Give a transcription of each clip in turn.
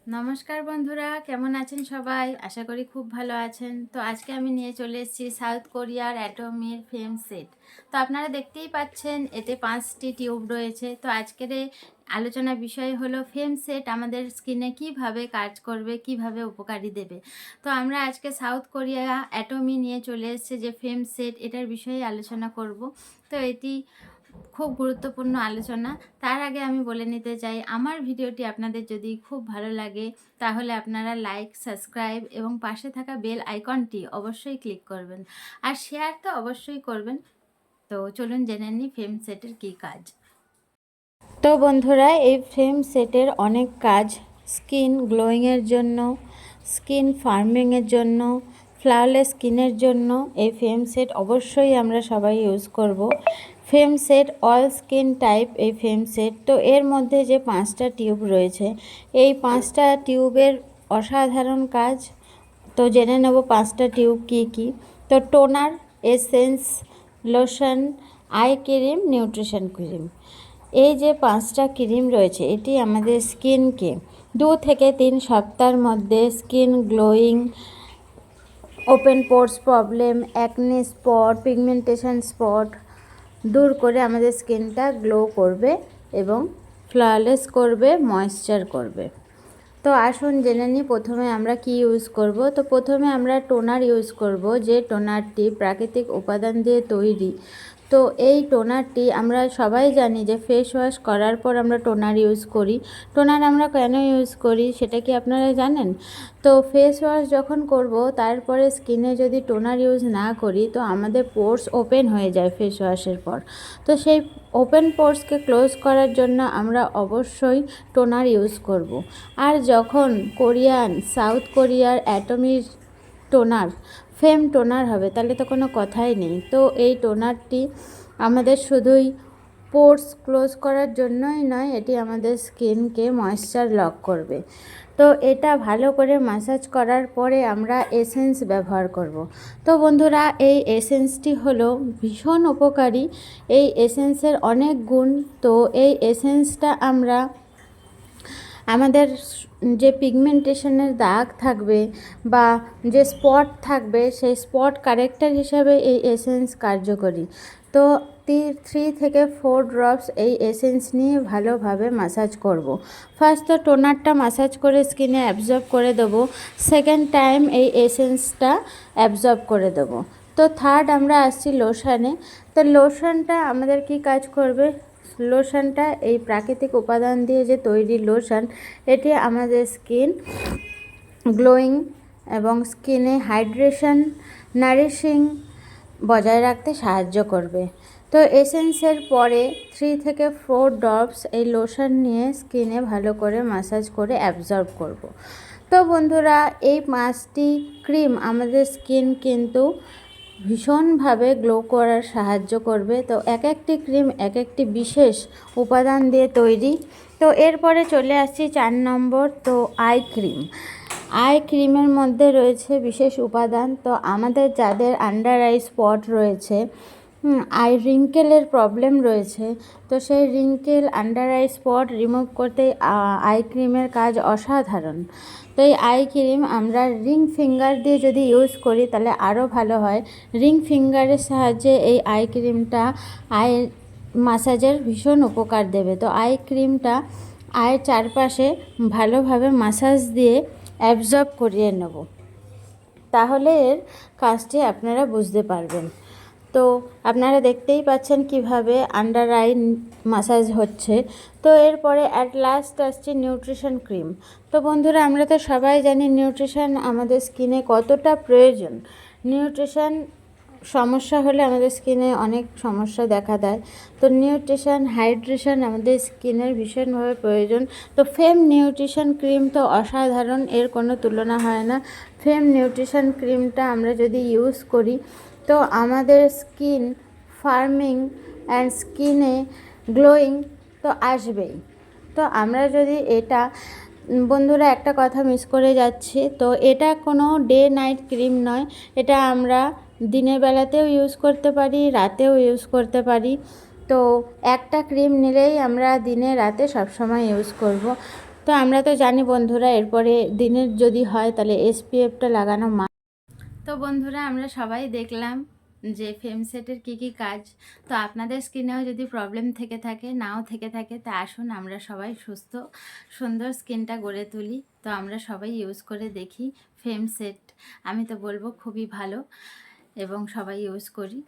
নমস্কার বন্ধুরা, কেমন আছেন সবাই? আশা করি খুব ভালো আছেন। তো আজকে আমি নিয়ে চলে এসেছি সাউথ কোরিয়ার অ্যাটমির ফেম সেট। তো আপনারা দেখতেই পাচ্ছেন এতে 5টি টিউব রয়েছে। তো আজকের এই আলোচনার বিষয় হলো ফেম সেট আমাদের স্কিনে কিভাবে কাজ করবে, কিভাবে উপকারী দেবে। তো আমরা আজকে সাউথ কোরিয়া অ্যাটমি নিয়ে চলে এসেছি যে ফেম সেট, এটার বিষয়ে আলোচনা করব। তো এটি খুব গুরুত্বপূর্ণ আলোচনা। তার আগে আমি বলে নিতে চাই, আমার ভিডিওটি আপনাদের যদি খুব ভালো লাগে তাহলে আপনারা লাইক, সাবস্ক্রাইব এবং পাশে থাকা বেল আইকনটি অবশ্যই ক্লিক করবেন, আর শেয়ার তো অবশ্যই করবেন। তো চলুন জেনে নিই ফেম সেটের কী কাজ। তো বন্ধুরা, এই ফেম সেটের অনেক কাজ। স্কিন গ্লোয়িংয়ের জন্য, স্কিন ফার্মিংয়ের জন্য, ফ্লাওলেস স্কিনের জন্য এই ফেম সেট অবশ্যই আমরা সবাই ইউজ করব। ফেম সেট অল স্কিন টাইপ এই ফেম সেট। তো এর মধ্যে যে 5টা টিউব রয়েছে, এই 5টা টিউবের অসাধারণ কাজ। তো জেনে নেব 5টা টিউব কী কী। তো toner, essence, lotion, eye cream, nutrition cream. এই যে 5টা ক্রিম রয়েছে, এটি আমাদের স্কিনকে 2 থেকে 3 সপ্তাহের মধ্যে স্কিন গ্লোয়িং, ওপেন পোর্স problem, acne spot, pigmentation spot দূর করে আমাদের স্কিনটা গ্লো করবে এবং ফ্ললেস করবে, ময়েশ্চার করবে। তো আসুন জেনে নিই প্রথমে আমরা কি ইউজ করব। তো প্রথমে আমরা টোনার ইউজ করব, যে টোনারটি প্রাকৃতিক উপাদান দিয়ে তৈরি। তো এই টোনারটি আমরা সবাই জানি যে ফেস ওয়াশ করার পর আমরা টোনার ইউজ করি। টোনার আমরা কেন ইউজ করি সেটা কি আপনারা জানেন? তো ফেস ওয়াশ যখন করব তারপরে স্কিনে যদি টোনার ইউজ না করি তো আমাদের পোর্স ওপেন হয়ে যায় ফেস ওয়াশের পর। তো সেই ওপেন পোর্সকে ক্লোজ করার জন্য আমরা অবশ্যই টোনার ইউজ করব। আর যখন সাউথ কোরিয়ার অ্যাটমির টোনার, ফেম টোনার হবে, তাহলে তো কোনো কথাই নেই। তো এই টোনারটি আমাদের শুধুই পোর্স ক্লোজ করার জন্যই নয়, এটি আমাদের স্কিনকে ময়েশ্চার লক করবে। তো এটা ভালো করে ম্যাসাজ করার পরে আমরা এসেন্স ব্যবহার করব। তো বন্ধুরা, এই এসেন্সটি হলো ভীষণ উপকারী। এই এসেন্সের অনেক গুণ। তো এই এসেন্সটা আমরা আমাদের যে পিগমেন্টেশনের দাগ থাকবে বা যে স্পট থাকবে, সেই স্পট কারেক্টার হিসাবে এই এসেন্স কার্যকরী। তো 3 থেকে 4 ড্রপস এই এসেন্স নিয়ে ভালোভাবে ম্যাসাজ করব। ফার্স্ট তো টোনারটা ম্যাসাজ করে স্কিনে অ্যাবজর্ব করে দেবো। সেকেন্ড টাইম এই এসেন্সটা অ্যাবজর্ব করে দেবো। তো থার্ড আমরা আসছি লোশনে। তো লোশনটা আমাদের কি কাজ করবে? লোশনটা এই প্রাকৃতিক উপাদান দিয়ে যে তৈরি লোশন, এটি আমাদের স্কিন গ্লোয়িং এবং স্কিনে হাইড্রেশন, নারিশিং বজায় রাখতে সাহায্য করবে। তো এসেন্সের পরে 3 থেকে 4 ড্রপস এই লোশন নিয়ে স্কিনে ভালো করে ম্যাসাজ করে অ্যাবজর্ব করব। তো বন্ধুরা, এই 5টি ক্রিম আমাদের স্কিন কিন্তু ভীষণভাবে গ্লো করার সাহায্য করবে। তো এক একটি ক্রিম এক একটি বিশেষ উপাদান দিয়ে তৈরি। তো এরপরে চলে আসছি 4 নম্বর, তো আই ক্রিম। আই ক্রিমের মধ্যে রয়েছে বিশেষ উপাদান। তো আমাদের যাদের আন্ডার আই স্পট রয়েছে, আই রিঙ্কেলের প্রবলেম রয়েছে, তো সেই wrinkle, under eye spot remove করতে আই ক্রিমের কাজ অসাধারণ। তো এই আই ক্রিম আমরা রিং ফিঙ্গার দিয়ে যদি ইউজ করি তাহলে আরও ভালো হয়। রিং ফিঙ্গারের সাহায্যে এই আই ক্রিমটা আই ম্যাসাজের ভীষণ উপকার দেবে। তো আই ক্রিমটা আয়ের চারপাশে ভালোভাবে ম্যাসাজ দিয়ে অ্যাবজর্ব করিয়ে নেব, তাহলে এর কাজটি আপনারা বুঝতে পারবেন। তো আপনারা দেখতেই পাচ্ছেন কিভাবে আন্ডার আই ম্যাসাজ হচ্ছে। তো এরপরে অ্যাট লাস্ট আসছে নিউট্রিশন ক্রিম। তো বন্ধুরা, আমরা তো সবাই জানি নিউট্রিশন আমাদের স্কিনে কতটা প্রয়োজন। নিউট্রিশন সমস্যা হলে আমাদের স্কিনে অনেক সমস্যা দেখা দেয়। তো নিউট্রিশন, হাইড্রেশন আমাদের স্কিনের ভীষণভাবে প্রয়োজন। তো ফেম নিউট্রিশন ক্রিম তো অসাধারণ, এর কোনো তুলনা হয় না। ফেম নিউট্রিশন ক্রিমটা আমরা যদি ইউজ করি তো আমাদের স্কিন ফার্মিং অ্যান্ড স্কিনে গ্লোয়িং তো আসবেই। তো আমরা যদি এটা, বন্ধুরা একটা কথা মিস করে যাচ্ছি, তো এটা কোনো ডে নাইট ক্রিম নয়। এটা আমরা দিনের বেলাতেও ইউজ করতে পারি, রাতেও ইউজ করতে পারি। তো একটা ক্রিম নিলেই আমরা দিনে রাতে সবসময় ইউজ করব। তো আমরা তো জানি বন্ধুরা, এরপরে দিনের যদি হয় তাহলে এসপিএফটা লাগানো তো বন্ধুরা, আমরা সবাই দেখলাম যে ফেম সেটের কী কী কাজ। তো আপনাদের স্কিনেও যদি প্রবলেম থেকে থাকে, নাও থেকে থাকে, তা আসুন আমরা সবাই সুস্থ সুন্দর স্কিনটা গড়ে তুলি। তো আমরা সবাই ইউজ করে দেখি ফেম সেট। আমি তো বলবো খুবই ভালো এবং সবাই ইউজ করি।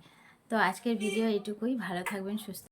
তো আজকের ভিডিও এইটুকুই। ভালো থাকবেন, সুস্থ।